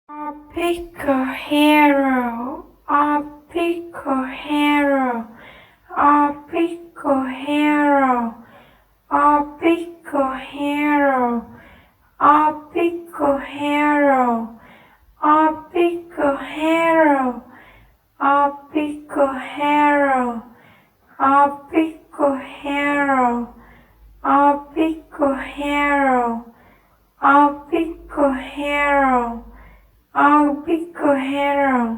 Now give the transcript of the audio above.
I'll pick a hero. I'll pick a hero. I'll pick a hero. I'll pick a hero. I'll pick a hero. I'll pick a hero. I'll pick a hero. I'll pick a hero. I'll pick a hero. I'll pick a hero. I'll pick a hero.